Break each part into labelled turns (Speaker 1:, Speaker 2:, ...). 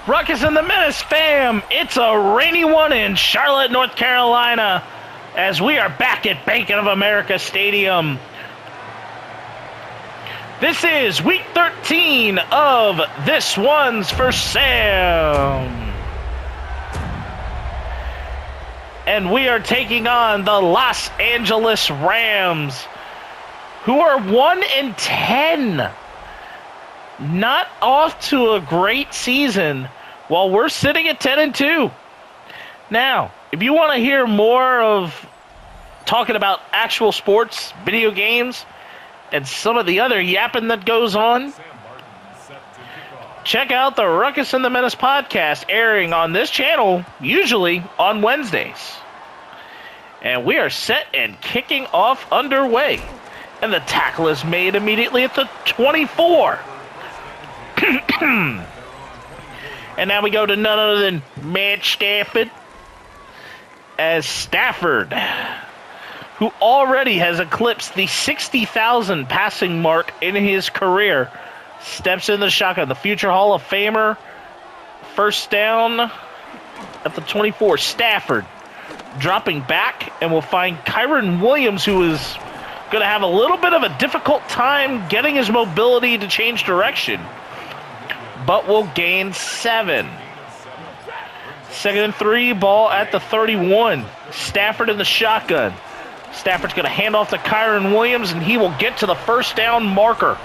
Speaker 1: Ruckus and the Menace fam, it's a rainy one in Charlotte, North Carolina, as we are back at Bank of America Stadium. This is week 13 of This One's for Sam. And we are taking on the Los Angeles Rams, who are 1-10. Not off to a great season, while we're sitting at 10-2. Now, if you want to hear more of talking about actual sports, video games, and some of the other yapping that goes on, check out the Ruckus and the Menace podcast, airing on this channel, usually on Wednesdays. And we are set and kicking off underway. And the tackle is made immediately at the 24. And now we go to none other than Matt Stafford, as Stafford, who already has eclipsed the 60,000 passing mark in his career, steps in the shotgun. The future Hall of Famer, first down at the 24. Stafford dropping back, and we'll find Kyron Williams, who is going to have a little bit of a difficult time getting his mobility to change direction, but will gain 7. 2nd and 3, ball at the 31. Stafford in the shotgun. Stafford's going to hand off to Kyron Williams, and he will get to the first down marker.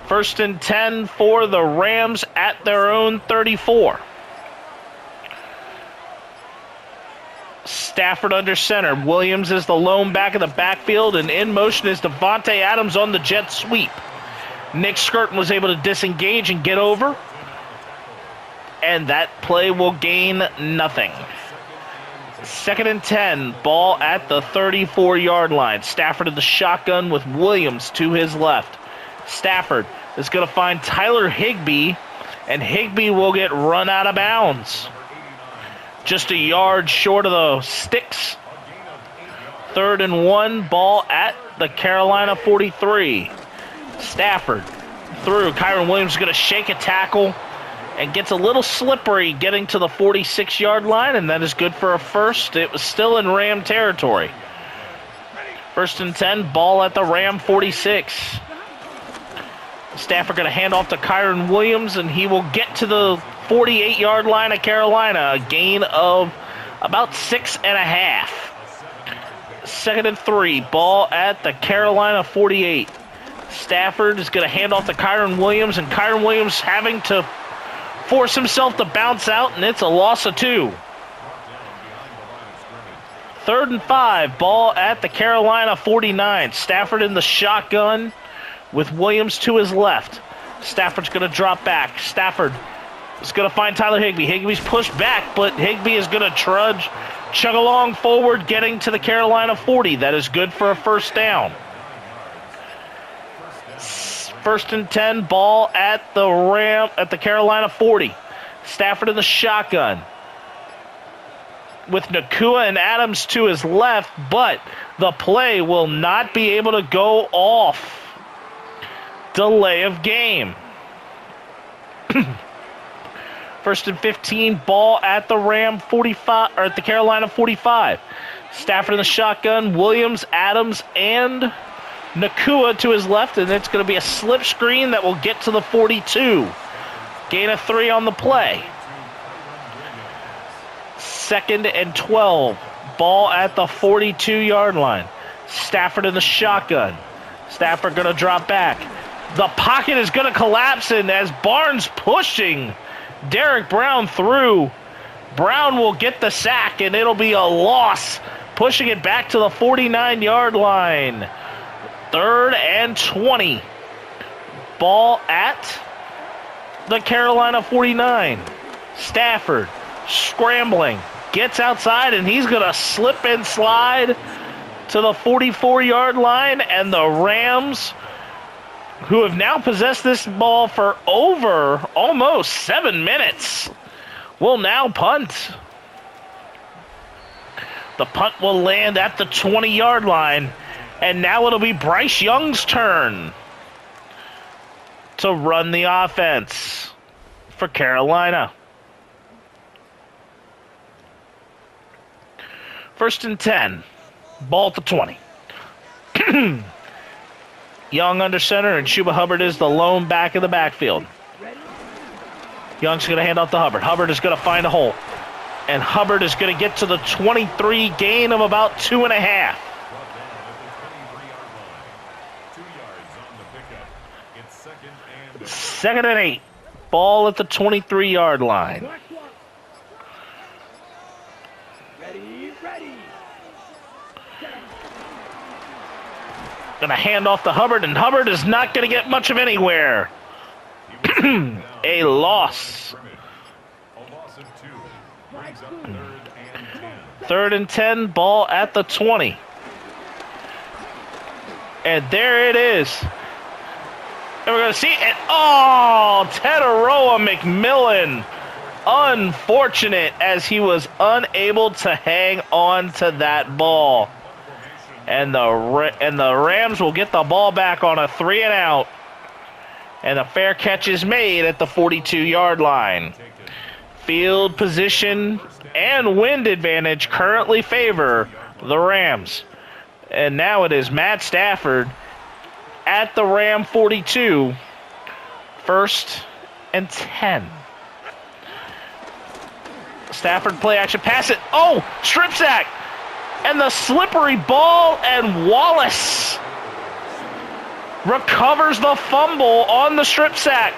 Speaker 1: First and 10 for the Rams at their own 34. Stafford under center. Williams is the lone back in the backfield, and in motion is Devontae Adams on the jet sweep. Nick Skirton was able to disengage and get over, and that play will gain nothing. 2nd and 10, ball at the 34-yard line. Stafford in the shotgun with Williams to his left. Stafford is going to find Tyler Higbee, and Higbee will get run out of bounds. Just a yard short of the sticks. 3rd and 1, ball at the Carolina 43. Stafford through. Kyron Williams is going to shake a tackle and gets a little slippery getting to the 46-yard line, and that is good for a first. It was still in Ram territory. 1st and 10, ball at the Ram 46. Stafford going to hand off to Kyron Williams, and he will get to the 48-yard line of Carolina, a gain of about 6.5. 2nd and 3, ball at the Carolina 48. Stafford is going to hand off to Kyron Williams, and Kyron Williams having to force himself to bounce out, and it's a loss of 2. 3rd and 5, ball at the Carolina 49. Stafford in the shotgun with Williams to his left. Stafford's going to drop back. Stafford is going to find Tyler Higbee. Higbee's pushed back, but Higbee is going to chug along forward, getting to the Carolina 40. That is good for a first down. 1st and 10, ball at the Carolina 40. Stafford in the shotgun with Nakua and Adams to his left, but the play will not be able to go off. Delay of game. 1st and 15, ball at the Ram 45, or at the Carolina 45. Stafford in the shotgun, Williams, Adams, and Nakua to his left, and it's going to be a slip screen that will get to the 42. Gain of 3 on the play. 2nd and 12, ball at the 42-yard line. Stafford in the shotgun. Stafford going to drop back. The pocket is going to collapse, and as Barnes pushing Derek Brown through, Brown will get the sack, and it'll be a loss, pushing it back to the 49-yard line. 3rd and 20. Ball at the Carolina 49. Stafford scrambling, gets outside, and he's going to slip and slide to the 44-yard line, and the Rams, who have now possessed this ball for over almost 7 minutes, will now punt. The punt will land at the 20-yard line, and now it'll be Bryce Young's turn. to run the offense for Carolina. 1st and 10. Ball at the 20. Young under center, and Chuba Hubbard is the lone back in the backfield. Young's going to hand off to Hubbard. Hubbard is going to find a hole. And Hubbard is going to get to the 23, gain of about 2.5. Second and 8. Ball at the 23-yard line. Going to hand off to Hubbard, and Hubbard is not going to get much of anywhere. A loss. 3rd and 10, ball at the 20. And there it is. And we're going to see it. Oh, Tetaroa McMillan. Unfortunate, as he was unable to hang on to that ball. And the Rams will get the ball back on a 3-and-out. And a fair catch is made at the 42-yard line. Field position and wind advantage currently favor the Rams. And now it is Matt Stafford at the Ram 42. 1st and 10. Stafford play action pass it. Oh, strip sack. And the slippery ball, and Wallace recovers the fumble on the strip sack.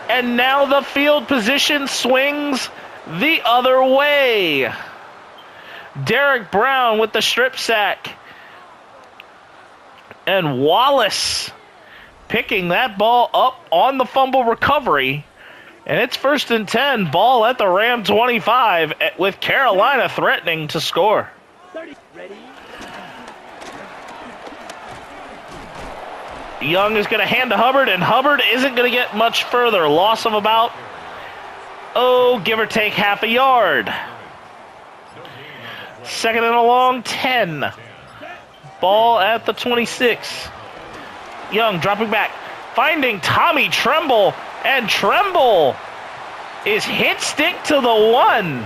Speaker 1: And now the field position swings the other way. Derek Brown with the strip sack. And Wallace picking that ball up on the fumble recovery. And it's 1st and 10, ball at the Ram 25, with Carolina threatening to score. Young is going to hand to Hubbard, and Hubbard isn't going to get much further. Loss of about, give or take half a yard. 2nd and a long, 10. Ball at the 26. Young dropping back, finding Tommy Tremble. And Tremble is hit stick to the 1.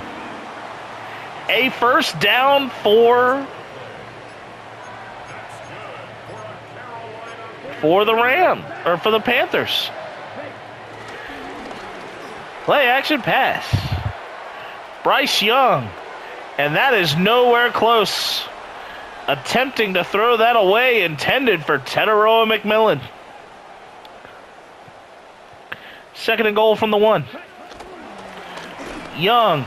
Speaker 1: A first down for the Panthers. Play action pass. Bryce Young. And that is nowhere close. Attempting to throw that away, intended for Tetaroa McMillan. 2nd and goal from the 1. Young.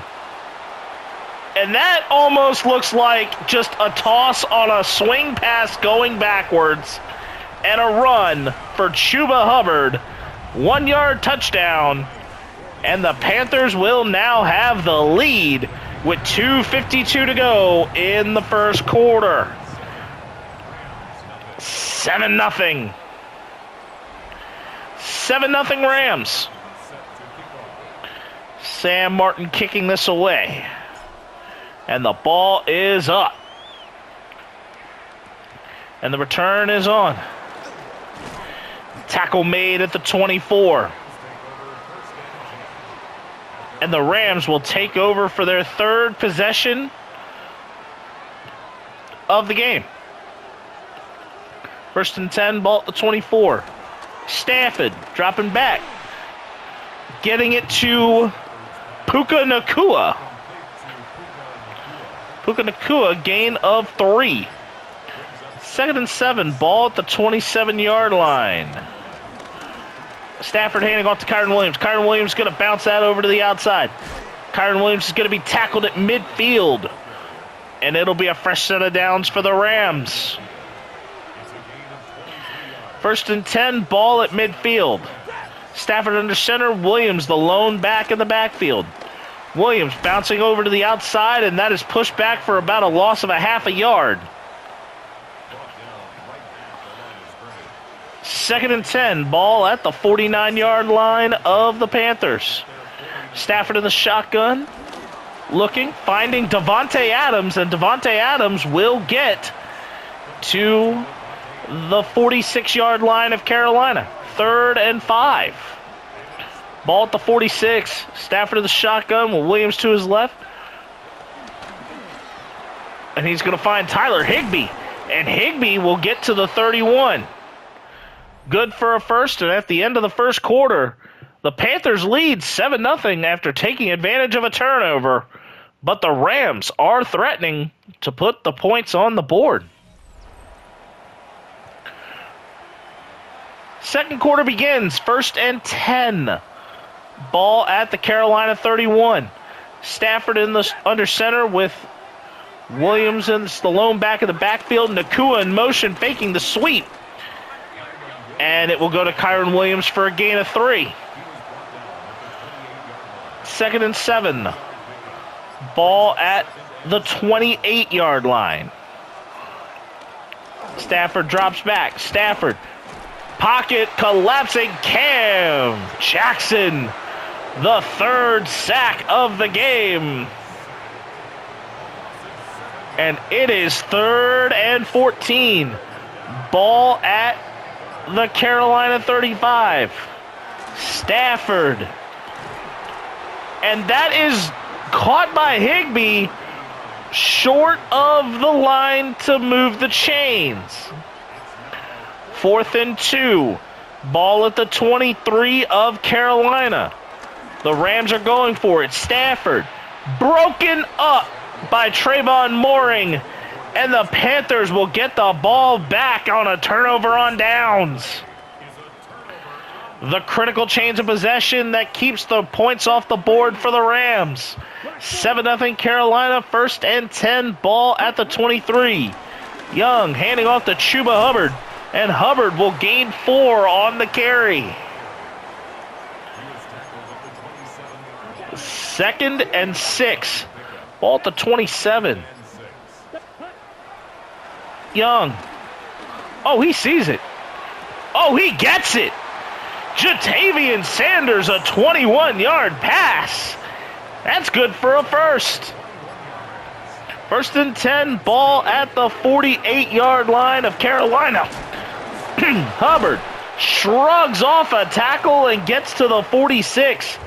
Speaker 1: And that almost looks like just a toss on a swing pass going backwards. And a run for Chuba Hubbard. 1-yard touchdown. And the Panthers will now have the lead with 2:52 to go in the first quarter. 7-0. 7-0 Rams. Sam Martin kicking this away. And the ball is up. And the return is on. Tackle made at the 24. And the Rams will take over for their 3rd possession of the game. 1st and 10, ball at the 24. Stafford dropping back. Getting it to Puka Nacua. Puka Nacua, gain of 3. 2nd and 7, ball at the 27-yard line. Stafford handing off to Kyron Williams. Kyron Williams is going to bounce that over to the outside. Kyron Williams is going to be tackled at midfield. And it'll be a fresh set of downs for the Rams. 1st and 10, ball at midfield. Stafford under center, Williams the lone back in the backfield. Williams bouncing over to the outside, and that is pushed back for about a loss of a half a yard. 2nd and 10, ball at the 49-yard line of the Panthers. Stafford in the shotgun, looking, finding Davante Adams, and Davante Adams will get to the 46-yard line of Carolina. 3rd and 5. Ball at the 46. Stafford to the shotgun with Williams to his left. And he's going to find Tyler Higbee. And Higbee will get to the 31. Good for a first, and at the end of the first quarter, the Panthers lead 7-0 after taking advantage of a turnover. But the Rams are threatening to put the points on the board. Second quarter begins, 1st and 10. Ball at the Carolina 31. Stafford under center with Williams in the lone back of the backfield. Nakua in motion, faking the sweep. And it will go to Kyron Williams for a gain of 3. 2nd and 7. Ball at the 28-yard line. Stafford drops back. Stafford. Pocket collapsing. Cam Jackson. The 3rd sack of the game. And it is 3rd and 14. Ball at the Carolina 35. Stafford. And that is caught by Higbee short of the line to move the chains. 4th and 2. Ball at the 23 of Carolina. The Rams are going for it. Stafford broken up by Trayvon Mooring, and the Panthers will get the ball back on a turnover on downs. The critical change of possession that keeps the points off the board for the Rams. 7-0 Carolina, 1st and 10, ball at the 23. Young handing off to Chuba Hubbard, and Hubbard will gain 4 on the carry. 2nd and 6. Ball at the 27. Young. Oh, he sees it. Oh, he gets it. Jatavian Sanders, a 21-yard pass. That's good for a first. 1st and 10, ball at the 48-yard line of Carolina. Hubbard shrugs off a tackle and gets to the 46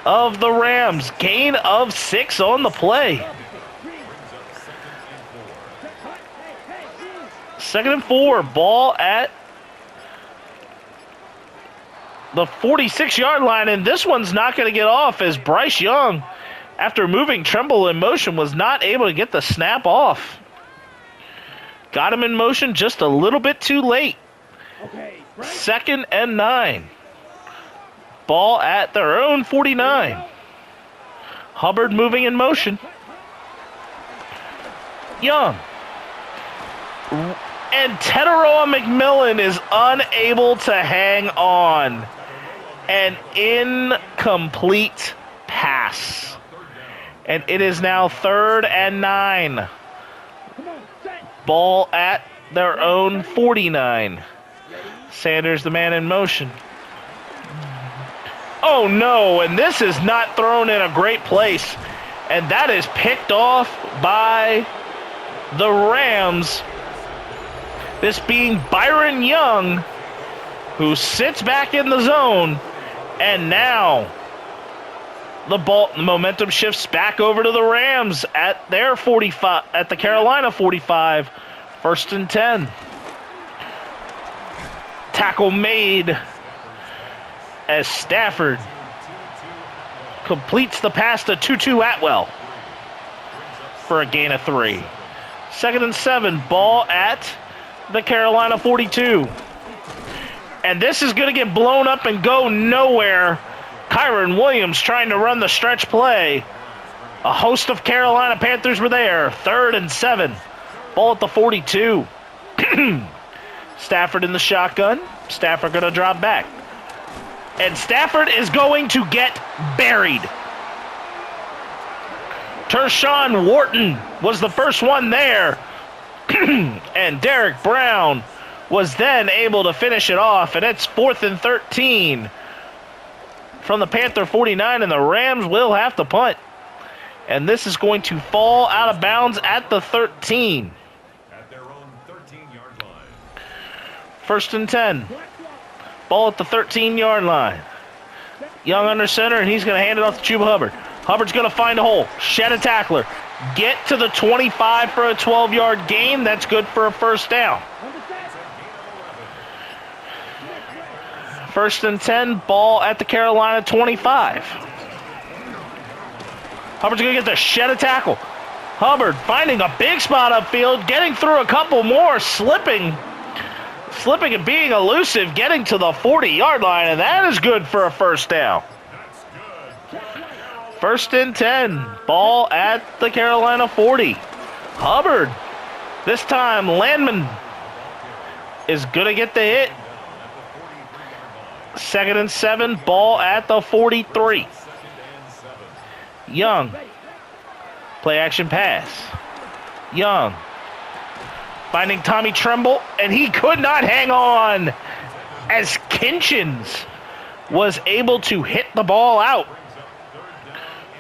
Speaker 1: of the Rams. Gain of 6 on the play. 2nd and 4, ball at the 46-yard line, and this one's not going to get off as Bryce Young, after moving Tremble in motion, was not able to get the snap off. Got him in motion just a little bit too late. 2nd and 9. Ball at their own 49. Hubbard moving in motion. Young. And Teteroa McMillan is unable to hang on. An incomplete pass. And it is now 3rd and 9. Ball at their own 49. Sanders, the man in motion. Oh no, and this is not thrown in a great place. And that is picked off by the Rams. This being Byron Young, who sits back in the zone. And now the momentum shifts back over to the Rams at their 45, at the Carolina 45. 1st and 10. Tackle made as Stafford completes the pass to Tutu Atwell for a gain of 3. 2nd and 7, ball at the Carolina 42. And this is going to get blown up and go nowhere. Kyron Williams trying to run the stretch play. A host of Carolina Panthers were there. 3rd and 7. Ball at the 42. Stafford in the shotgun. Stafford going to drop back. And Stafford is going to get buried. Tershawn Wharton was the first one there. And Derek Brown was then able to finish it off. And it's 4th and 13 from the Panther 49. And the Rams will have to punt. And this is going to fall out of bounds at the 13. At their own 13-yard line. 1st and 10. Ball at the 13-yard line. Young under center, and he's going to hand it off to Chuba Hubbard. Hubbard's going to find a hole. Shed a tackler. Get to the 25 for a 12-yard gain. That's good for a first down. 1st and 10, ball at the Carolina 25. Hubbard's going to get there. Shed a tackle. Hubbard finding a big spot upfield, getting through a couple more, slipping and being elusive, getting to the 40-yard line, and that is good for a first down. 1st and 10, ball at the Carolina 40. Hubbard, this time Landman is going to get the hit. 2nd and 7, ball at the 43. Young, play action pass. Young, finding Tommy Tremble, and he could not hang on as Kinchins was able to hit the ball out.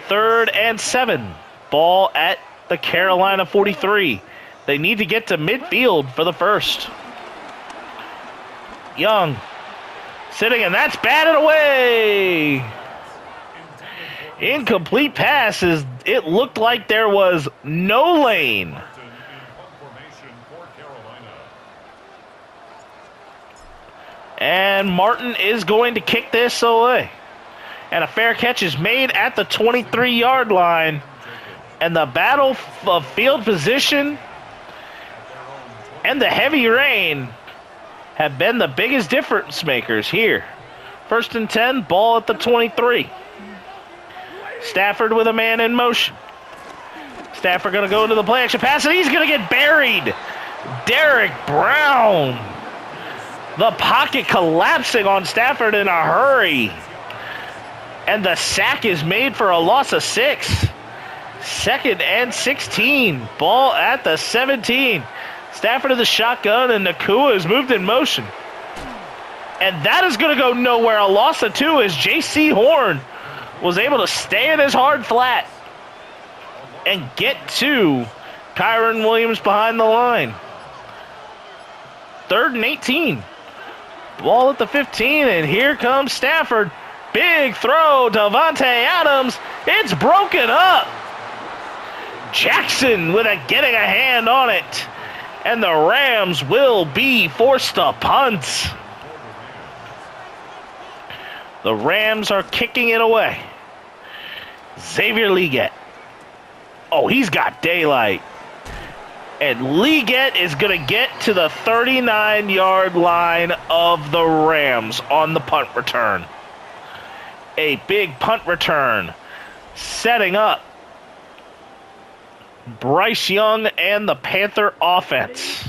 Speaker 1: 3rd and 7, ball at the Carolina 43. They need to get to midfield for the first. Young, sitting, and that's batted away. Incomplete passes. It looked like there was no lane. And Martin is going to kick this away. And a fair catch is made at the 23-yard line. And the battle of field position and the heavy rain have been the biggest difference makers here. 1st and 10, ball at the 23. Stafford with a man in motion. Stafford going to go into the play action pass, and he's going to get buried. Derek Brown. The pocket collapsing on Stafford in a hurry. And the sack is made for a loss of 6. 2nd and 16. Ball at the 17. Stafford to the shotgun, and Nakua is moved in motion. And that is going to go nowhere. A loss of 2 as J.C. Horn was able to stay in his hard flat and get to Kyron Williams behind the line. 3rd and 18. Ball at the 15, and here comes Stafford. Big throw, Davante Adams. It's broken up. Jackson getting a hand on it. And the Rams will be forced to punt. The Rams are kicking it away. Xavier Legette. Oh, he's got daylight. And Legette is going to get to the 39-yard line of the Rams on the punt return. A big punt return, setting up Bryce Young and the Panther offense.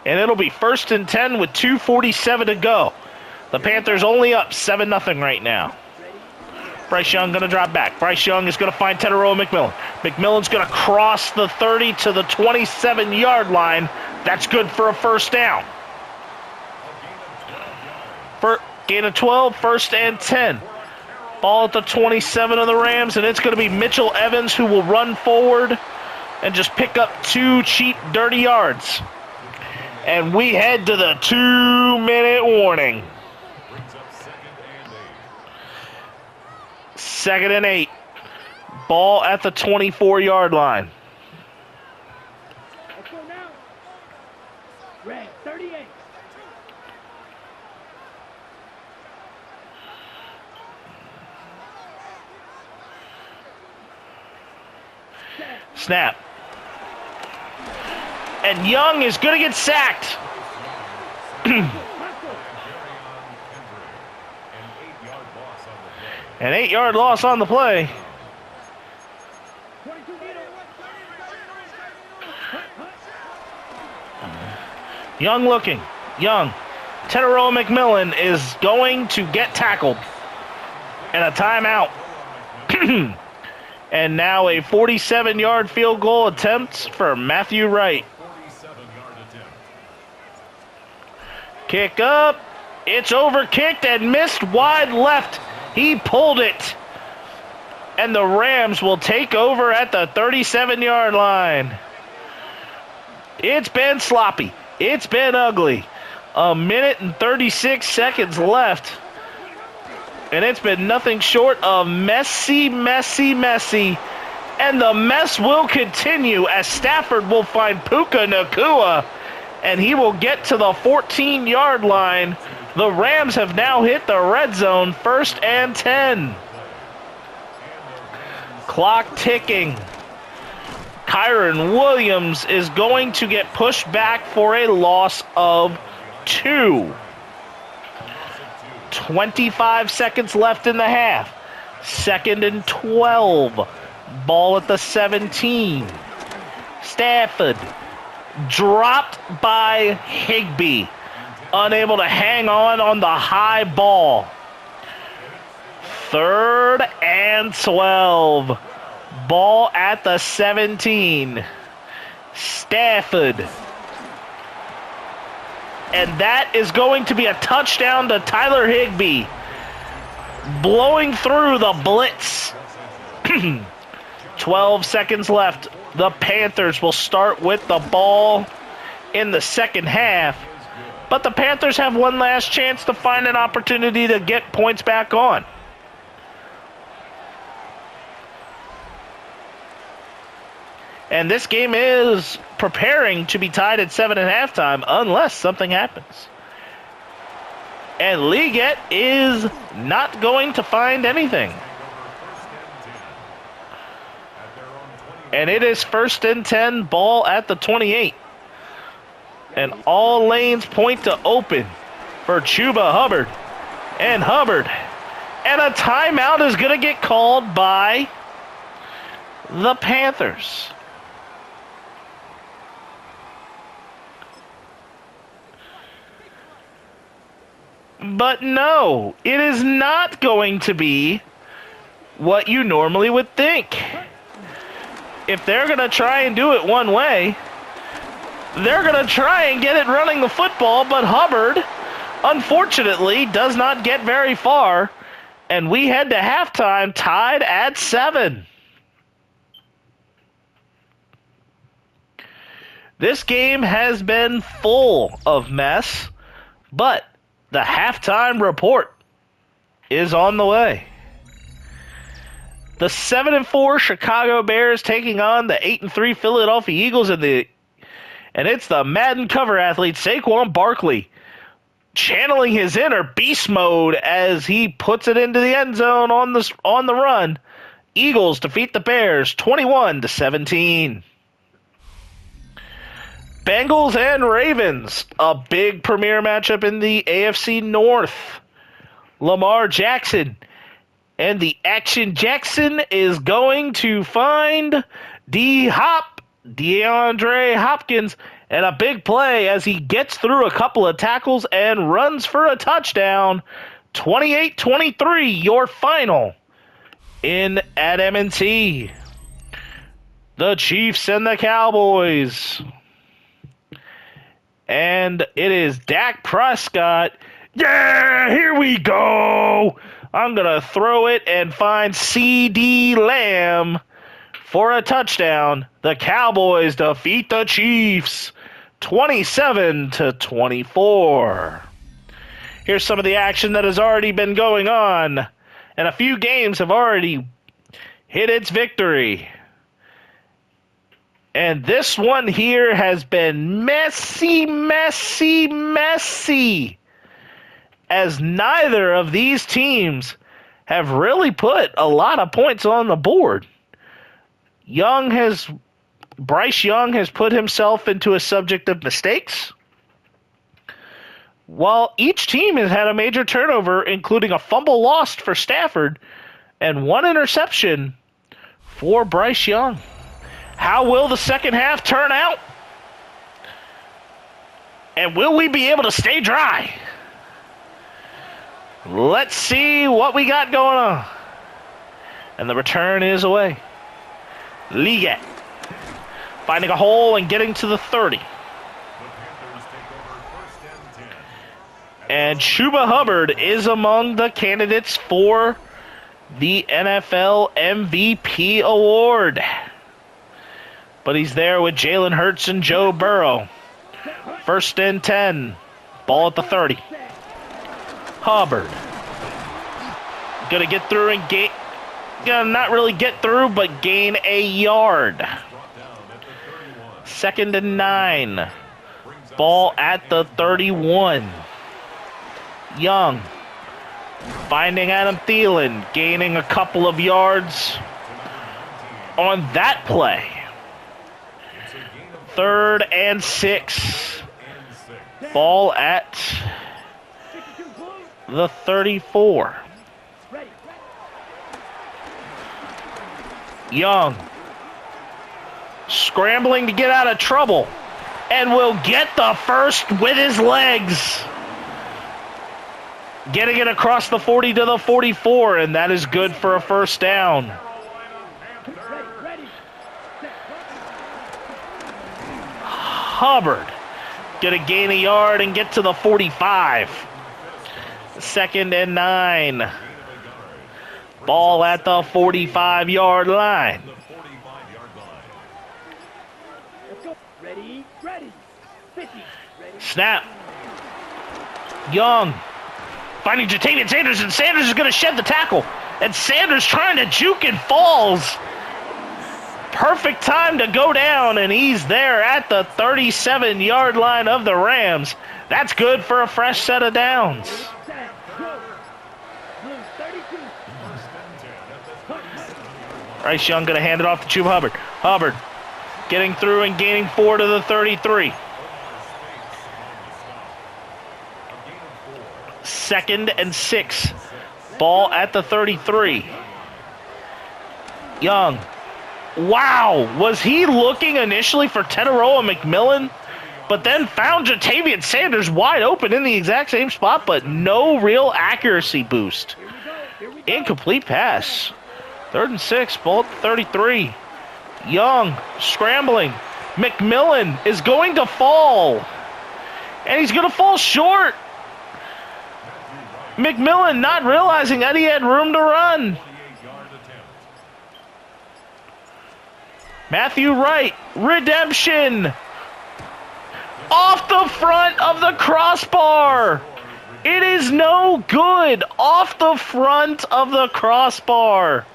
Speaker 1: And it'll be 1st and 10 with 2:47 to go. The Panthers only up 7-0 right now. Bryce Young going to drop back. Bryce Young is going to find Teteroa McMillan. McMillan's going to cross the 30 to the 27-yard line. That's good for a first down. Gain of 12, 1st and 10. Ball at the 27 of the Rams, and it's going to be Mitchell Evans who will run forward and just pick up 2 cheap, dirty yards. And we head to the 2-minute warning. 2nd and 8. Ball at the 24-yard line.
Speaker 2: Let's go now. Red 38.
Speaker 1: Snap. And Young is going to get sacked. An 8-yard loss on the play. Young looking. Young. Teteroa McMillan is going to get tackled. And a timeout. And now a 47-yard field goal attempt for Matthew Wright. Kick up. It's overkicked and missed wide left. He pulled it. And the Rams will take over at the 37-yard line. It's been sloppy. It's been ugly. A minute and 36 seconds left. And it's been nothing short of messy. And the mess will continue as Stafford will find Puka Nacua. And he will get to the 14-yard line. The Rams have now hit the red zone, 1st and 10. Clock ticking. Kyron Williams is going to get pushed back for a loss of 2. 25 seconds left in the half. 2nd and 12. Ball at the 17. Stafford dropped by Higbee. Unable to hang on the high ball. 3rd and 12. Ball at the 17. Stafford. And that is going to be a touchdown to Tyler Higbee. Blowing through the blitz. 12 seconds left. The Panthers will start with the ball in the second half. But the Panthers have one last chance to find an opportunity to get points back on. And this game is preparing to be tied at 7 at halftime unless something happens. And Liggett is not going to find anything. And it is 1st and 10, ball at the 28. And all lanes point to open for Chuba Hubbard. And Hubbard. And a timeout is going to get called by the Panthers. But no, it is not going to be what you normally would think. If they're going to try and do it one way, they're going to try and get it running the football, but Hubbard, unfortunately, does not get very far, and we head to halftime tied at 7. This game has been full of mess, but the halftime report is on the way. The 7-4 Chicago Bears taking on the 8-3 Philadelphia Eagles, and it's the Madden cover athlete Saquon Barkley channeling his inner beast mode as he puts it into the end zone on the run. Eagles defeat the Bears 21-17. Bengals and Ravens, a big premier matchup in the AFC North. Lamar Jackson and the Action Jackson is going to find DeAndre Hopkins, and a big play as he gets through a couple of tackles and runs for a touchdown. 28-23, your final at M&T. The Chiefs and the Cowboys. And it is Dak Prescott. Yeah, here we go. I'm going to throw it and find C.D. Lamb for a touchdown. The Cowboys defeat the Chiefs 27-24. Here's some of the action that has already been going on, and a few games have already hit its victory. And this one here has been messy, as neither of these teams have really put a lot of points on the board. Bryce Young has put himself into a subject of mistakes, while each team has had a major turnover, including a fumble lost for Stafford and one interception for Bryce Young. How will the second half turn out? And will we be able to stay dry? Let's see what we got going on. And the return is away. Liggett finding a hole and getting to the 30. And Chuba Hubbard is among the candidates for the NFL MVP award. But he's there with Jalen Hurts and Joe Burrow. 1st and 10. Ball at the 30. Hubbard. Gonna get through and gain. Gonna not really get through, but gain a yard. 2nd and 9. Ball at the 31. Young. Finding Adam Thielen. Gaining a couple of yards on that play. 3rd and 6. Ball at the 34. Young. Scrambling to get out of trouble. And will get the first with his legs. Getting it across the 40 to the 44, and that is good for a first down. Hubbard gonna gain a yard and get to the 45. 2nd and 9. Ball at the 45-yard line.
Speaker 2: Ready, 50,
Speaker 1: Snap. Young. Finding Jatavian Sanders, and Sanders is going to shed the tackle. And Sanders trying to juke and falls. Perfect time to go down, and he's there at the 37-yard line of the Rams. That's good for a fresh set of downs. Bryce Young going to hand it off to Chuba Hubbard. Hubbard getting through and gaining 4 to the 33. 2nd and 6. Ball at the 33. Young. Wow, was he looking initially for Teteroa McMillan, but then found Jatavian Sanders wide open in the exact same spot, but no real accuracy boost. Incomplete pass. 3rd and 6, ball at the 33. Young, scrambling. McMillan is going to fall, and he's going to fall short. McMillan not realizing that he had room to run. Matthew Wright, redemption. Off the front of the crossbar. It is no good. Off the front of the crossbar.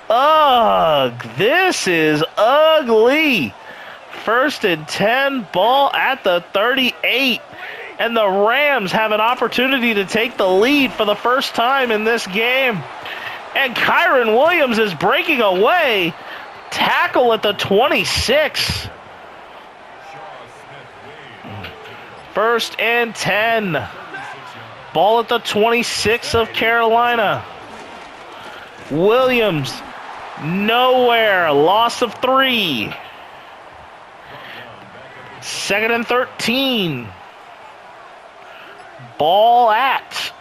Speaker 1: Ugh, this is ugly. 1st and 10, ball at the 38. And the Rams have an opportunity to take the lead for the first time in this game. And Kyron Williams is breaking away. Tackle at the 26. 1st and 10. Ball at the 26 of Carolina. Williams, nowhere. Loss of 3. 2nd and 13. Ball at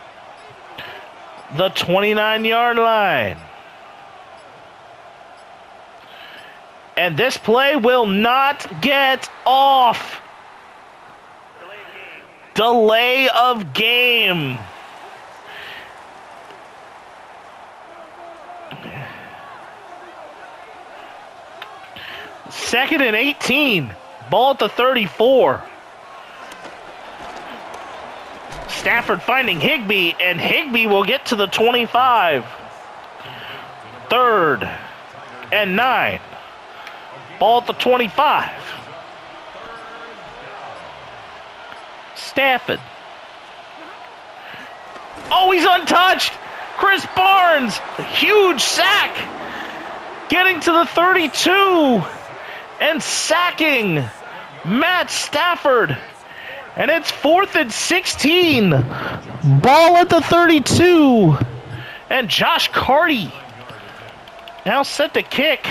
Speaker 1: the 29-yard line. And this play will not get off. Delay of game. Second and 18. Ball at the 34. Stafford finding Higbee, and Higbee will get to the 25. 3rd and 9. Ball at the 25. Stafford. Oh, he's untouched. Chris Barnes, huge sack. Getting to the 32 and sacking Matt Stafford. And it's 4th and 16. Ball at the 32. And Josh Carty now set to kick.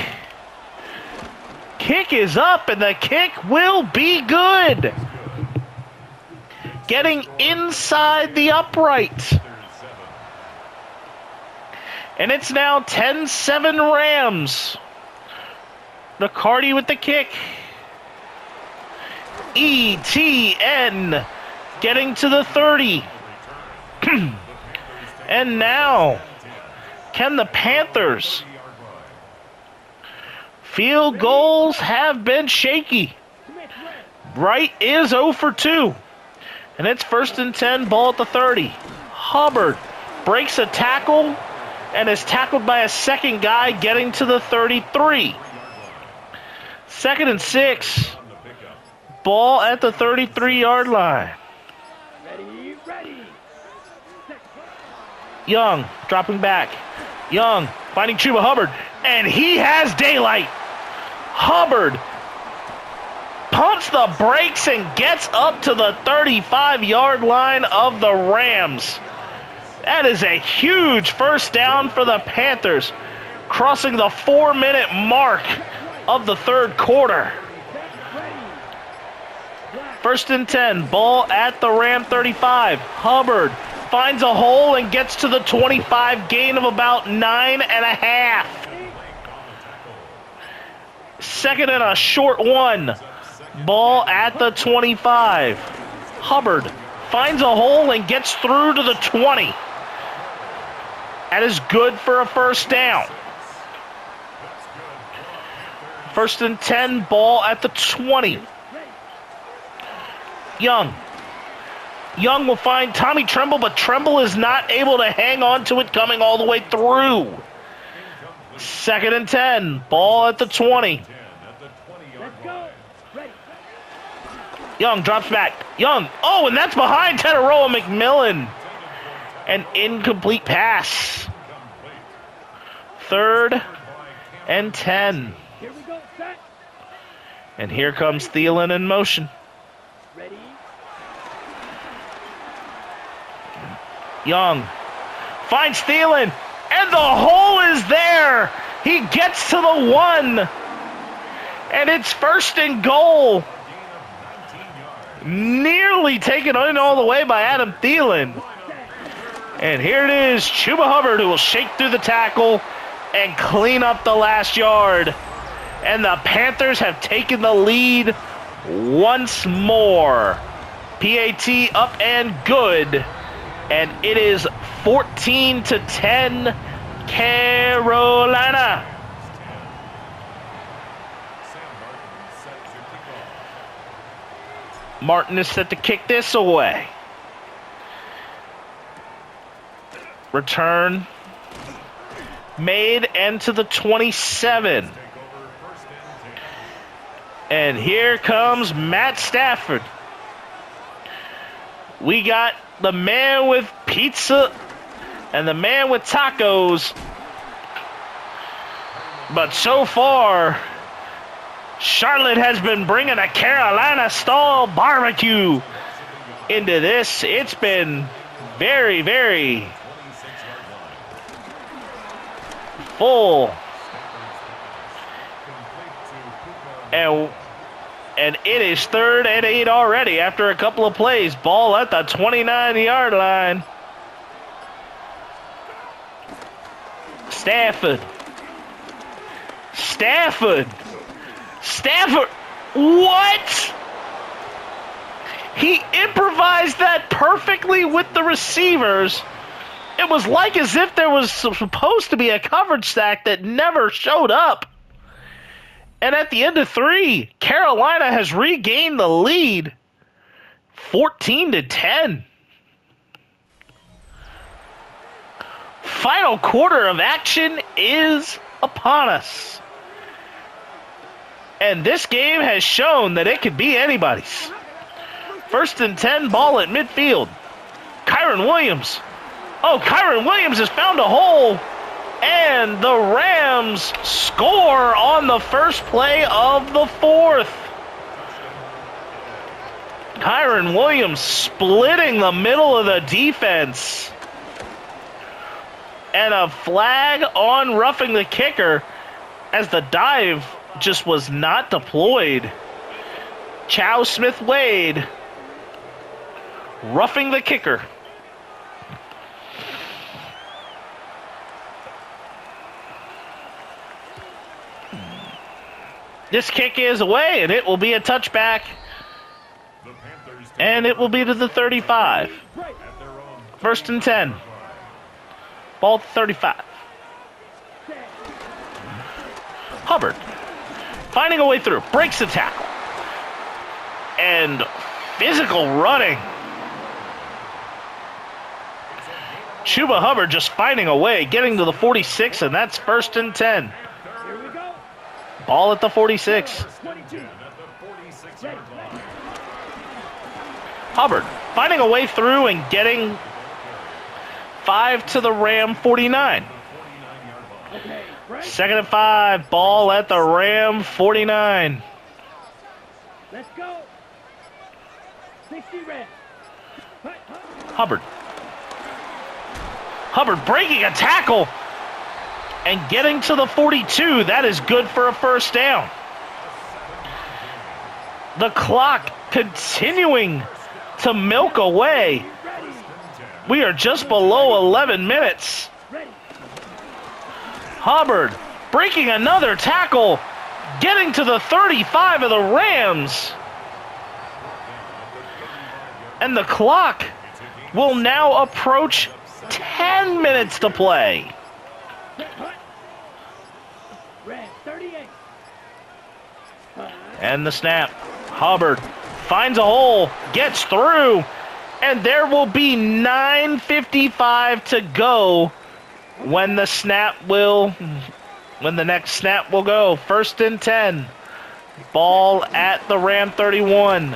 Speaker 1: Kick is up, and the kick will be good. Getting inside the upright. And it's now 10-7 Rams. McCarty with the kick. ETN getting to the 30. And now, can the Panthers? Field goals have been shaky. Wright is 0 for 2. And it's 1st and 10, ball at the 30. Hubbard breaks a tackle and is tackled by a second guy getting to the 33. 2nd and 6. Ball at the 33-yard line.
Speaker 2: Ready.
Speaker 1: Young dropping back. Young finding Chuba Hubbard, and he has daylight. Hubbard pumps the brakes and gets up to the 35-yard line of the Rams. That is a huge first down for the Panthers, crossing the 4-minute mark of the third quarter. 1st and 10, ball at the Ram 35. Hubbard finds a hole and gets to the 25, gain of about 9.5. 2nd and a short 1. Ball at the 25. Hubbard finds a hole and gets through to the 20. That is good for a first down. 1st and 10, ball at the 20. Young will find Tommy Tremble, but Tremble is not able to hang on to it coming all the way through. 2nd and 10, ball at the 20. Young drops back. Young, and that's behind Teteroa McMillan. An incomplete pass. 3rd and 10.
Speaker 2: Here we go, set.
Speaker 1: And here comes Thielen in motion.
Speaker 2: Ready.
Speaker 1: Young finds Thielen, and the hole is there. He gets to the 1, and it's 1st and goal. Nearly taken in all the way by Adam Thielen. And here it is, Chuba Hubbard, who will shake through the tackle and clean up the last yard. And the Panthers have taken the lead once more. PAT up and good. And it is 14-10 Carolina. Martin is set to kick this away. Return made and to the 27. And here comes Matt Stafford. We got the man with pizza and the man with tacos. But so far, Charlotte has been bringing a Carolina-style barbecue into this. It's been very, very full. And it is 3rd and 8 already after a couple of plays. Ball at the 29-yard line. Stafford. What? He improvised that perfectly with the receivers. It was like as if there was supposed to be a coverage stack that never showed up. And at the end of 3, Carolina has regained the lead, 14-10. Final quarter of action is upon us. And this game has shown that it could be anybody's. 1st and 10, ball at midfield. Kyron Williams. Kyron Williams has found a hole. And the Rams score on the first play of the 4th. Kyron Williams splitting the middle of the defense. And a flag on roughing the kicker as the dive just was not deployed. Chow Smith-Wade roughing the kicker. This kick is away, and it will be a touchback. And it will be to the 35. 1st and 10. Ball 35. Hubbard finding a way through. Breaks the tackle. and physical running. Chuba Hubbard just finding a way, getting to the 46, and that's 1st and 10.
Speaker 2: Here we go.
Speaker 1: Ball at the 46.
Speaker 2: 22. Ready.
Speaker 1: Hubbard finding a way through and getting 5 to the Ram 49.
Speaker 2: Okay, break.
Speaker 1: 2nd and 5, ball at the Ram 49.
Speaker 2: Let's go. 60 red.
Speaker 1: Hubbard breaking a tackle and getting to the 42. That is good for a 1st down. The clock continuing to milk away. We are just below 11 minutes.
Speaker 2: Ready.
Speaker 1: Hubbard breaking another tackle, getting to the 35 of the Rams. And the clock will now approach 10 minutes to play.
Speaker 2: Red 38.
Speaker 1: And the snap. Hubbard finds a hole, gets through, and there will be 9:55 to go when the next snap will go. 1st and 10. Ball at the Ram 31.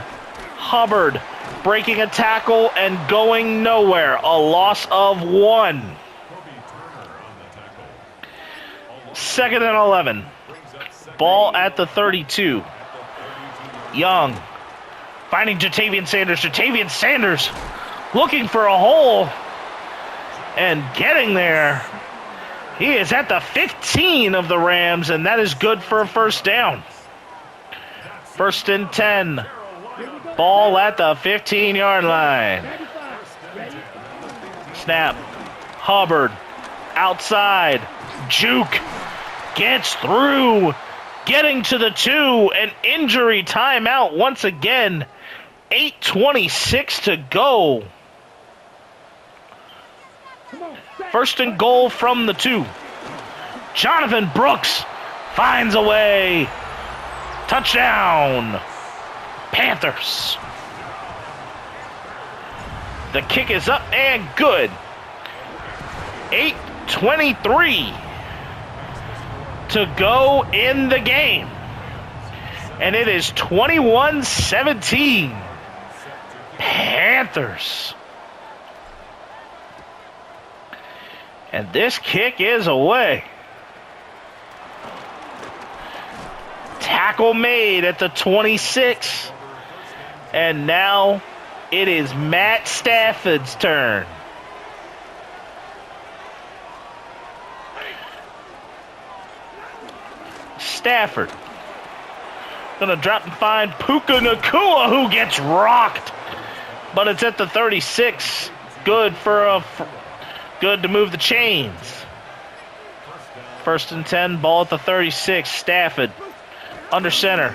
Speaker 1: Hubbard breaking a tackle and going nowhere. A loss of 1. 2nd and 11. Ball at the 32. Young finding Jatavian Sanders. Jatavian Sanders looking for a hole and getting there. He is at the 15 of the Rams, and that is good for a 1st down. 1st and 10. Ball at the 15-yard line.
Speaker 2: 35. Ready.
Speaker 1: Snap. Hubbard outside. Juke gets through. Getting to the 2. An injury timeout once again. 8:26 to go.
Speaker 2: Come on.
Speaker 1: 1st and goal from the 2. Jonathan Brooks finds a way. Touchdown, Panthers. The kick is up and good. 8:23 to go in the game. And it is 21-17. Panthers. And this kick is away. Tackle made at the 26. And now it is Matt Stafford's turn. Stafford gonna drop and find Puka Nacua, who gets rocked. But it's at the 36. Good to move the chains. 1st and 10, ball at the 36. Stafford under center,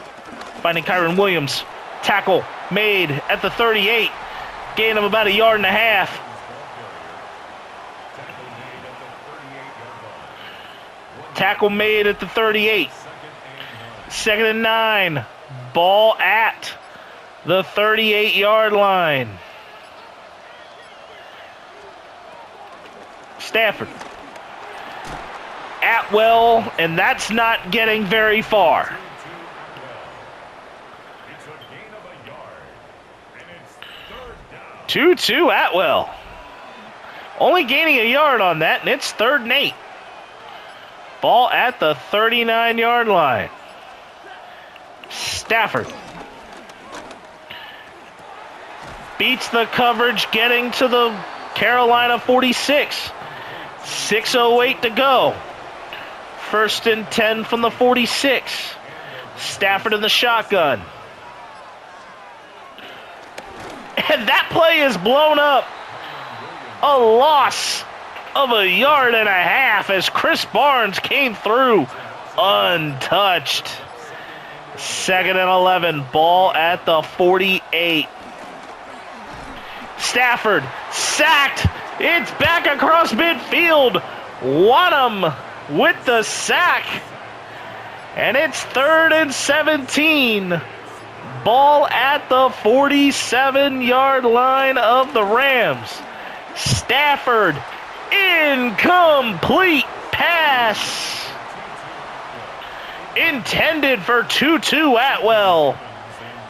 Speaker 1: finding Kyron Williams. Tackle made at the 38. Gain of about 1.5 yards. Tackle made at the 38. 2nd and 9. Ball at the 38-yard line. Stafford. Atwell, and that's not getting very far.
Speaker 3: It's a gain of 1 yard, and it's 3rd down.
Speaker 1: 2-2 Atwell. Only gaining 1 yard on that, and it's 3rd and 8. Ball at the 39-yard line. Stafford beats the coverage, getting to the Carolina 46. 6:08 to go. 1st and 10 from the 46. Stafford in the shotgun. And that play is blown up. A loss of 1.5 yards as Chris Barnes came through untouched. 2nd and 11. Ball at the 48. Stafford sacked. It's back across midfield. Wanham with the sack. And it's 3rd and 17. Ball at the 47-yard line of the Rams. Stafford, incomplete pass. Intended for Tutu Atwell.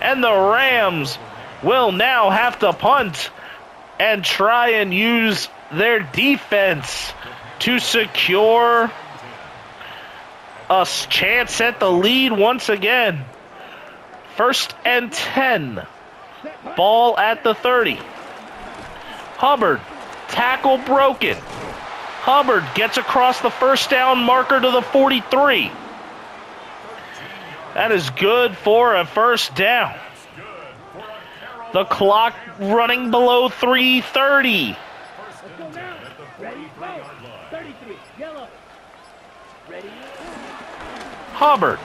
Speaker 1: And the Rams will now have to punt and try and use their defense to secure a chance at the lead once again. 1st and 10. Ball at the 30. Hubbard, tackle broken. Hubbard gets across the first down marker to the 43. That is good for a first down. The clock running below 3:30.
Speaker 2: Let's go now. Ready, go. 33, yellow. Ready.
Speaker 1: Hubbard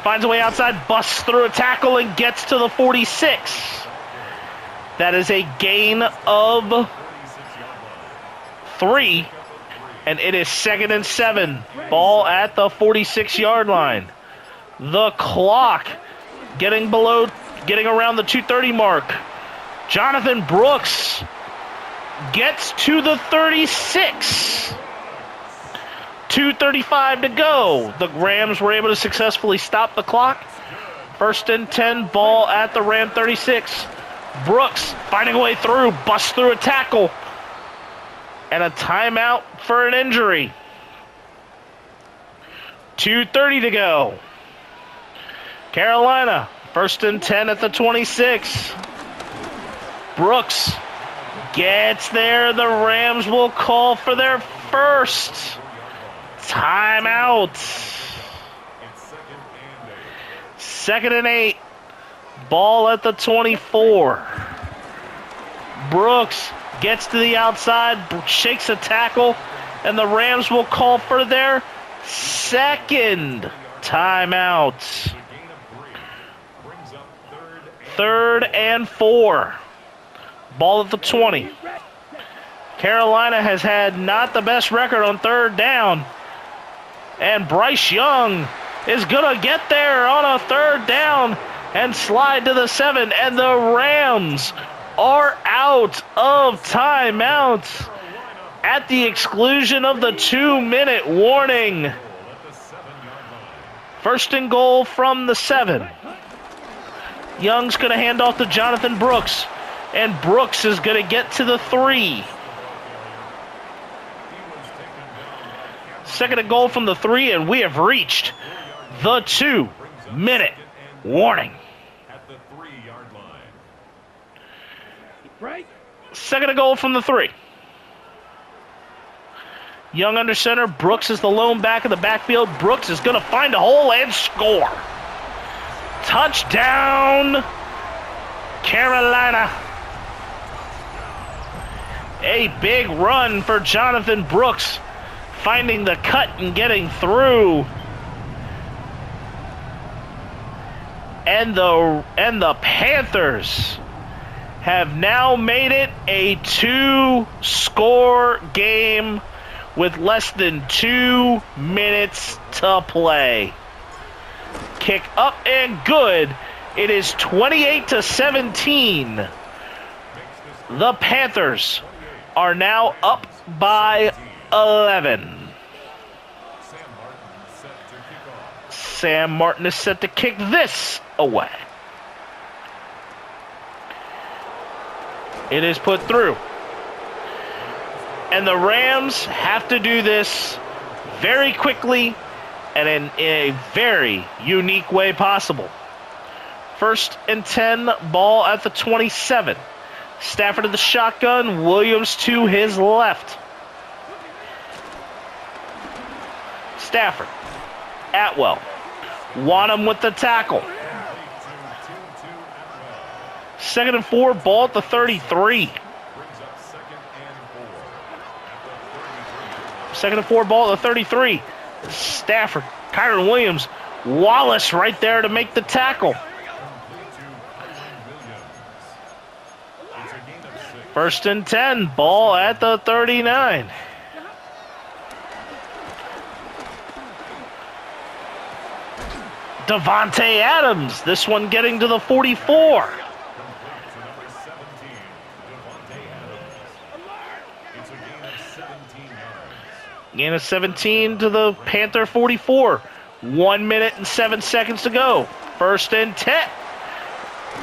Speaker 1: finds a way outside, busts through a tackle, and gets to the 46. That is a gain of 3, and it is 2nd and 7. Ball at the 46-yard line. The clock getting around the 2:30 mark. Jonathan Brooks gets to the 36. 2:35 to go. The Rams were able to successfully stop the clock. 1st and 10, ball at the Ram 36. Brooks finding a way through, busts through a tackle. And a timeout for an injury. 2:30 to go. Carolina, 1st and 10 at the 26. Brooks gets there. The Rams will call for their first timeout. 2nd and 8. Ball at the 24. Brooks gets to the outside, shakes a tackle, and the Rams will call for their second timeout. 3rd and 4. Ball at the 20. Carolina has had not the best record on 3rd down. And Bryce Young is going to get there on a 3rd down and slide to the 7. And the Rams are out of timeouts at the exclusion of the 2-minute warning. 1st and goal from the 7. Young's going to hand off to Jonathan Brooks. And Brooks is going to get to the 3. 2nd and goal from the 3, and we have reached the 2-minute warning.
Speaker 3: At the 3-yard line.
Speaker 2: Right.
Speaker 1: 2nd and goal from the 3. Young under center. Brooks is the lone back of the backfield. Brooks is going to find a hole and score. Touchdown, Carolina. A big run for Jonathan Brooks, finding the cut and getting through. And the Panthers have now made it a 2-score game with less than 2 minutes to play. Kick up and good. It is 28-17. The Panthers are now up by 11. Sam Martin is set to kick this away. It is put through. And the Rams have to do this very quickly and in a very unique way possible. 1st and 10, ball at the 27. Stafford to the shotgun, Williams to his left. Stafford, Atwell, want him with the tackle. 2nd and 4, ball at the 33. 2nd and 4, ball at the 33. Stafford, Kyron Williams, Wallace right there to make the tackle. 1st and 10, ball at the 39. Devontae Adams, this one getting to the 44.
Speaker 3: Complete to number 17, Devontae Adams. It's a gain of 17 yards.
Speaker 1: Gain of 17 to the Panther 44. 1 minute and 7 seconds to go. First and 10.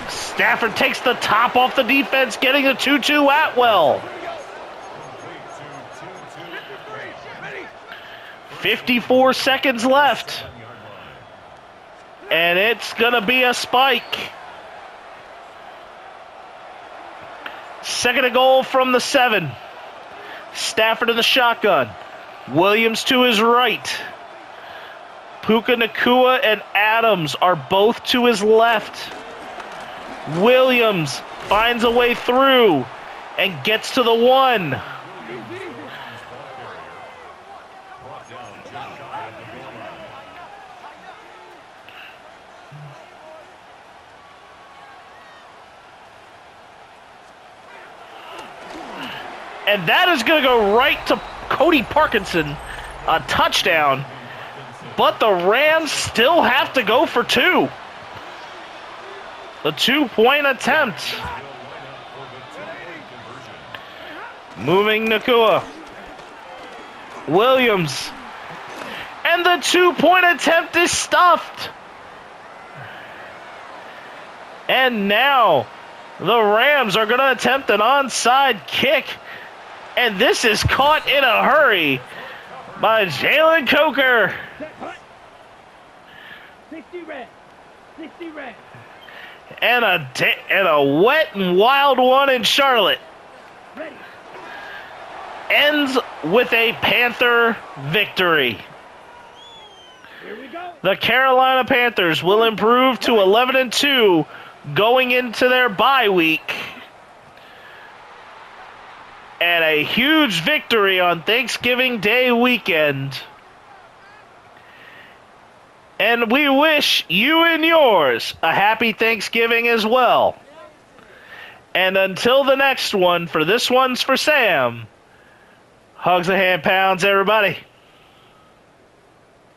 Speaker 1: Stafford takes the top off the defense, getting a 2-2 Atwell.
Speaker 3: Complete to 2-2.
Speaker 1: 54 seconds left.
Speaker 3: 7-yard line.
Speaker 1: And it's going to be a spike. Second and goal from the 7. Stafford in the shotgun. Williams to his right. Puka Nacua and Adams are both to his left. Williams finds a way through and gets to the 1.
Speaker 3: Brought down just shy of the goal line.
Speaker 1: And that is going to go right to Cody Parkinson, a touchdown. But the Rams still have to go for 2. The 2-point attempt.
Speaker 3: Still line up for the two-point conversion.
Speaker 1: Moving Nacua. Williams. And the 2-point attempt is stuffed. And now the Rams are going to attempt an onside kick. And this is caught in a hurry by Jalen Coker.
Speaker 2: Set punt. 60 red. 60 red.
Speaker 1: And a wet and wild one in Charlotte.
Speaker 2: Ready.
Speaker 1: Ends with a Panther victory.
Speaker 2: Here we go.
Speaker 1: The Carolina Panthers will improve to 11-2 going into their bye week. And a huge victory on Thanksgiving Day weekend. And we wish you and yours a happy Thanksgiving as well. And until the next one, for this one's for Sam. Hugs and hand pounds, everybody.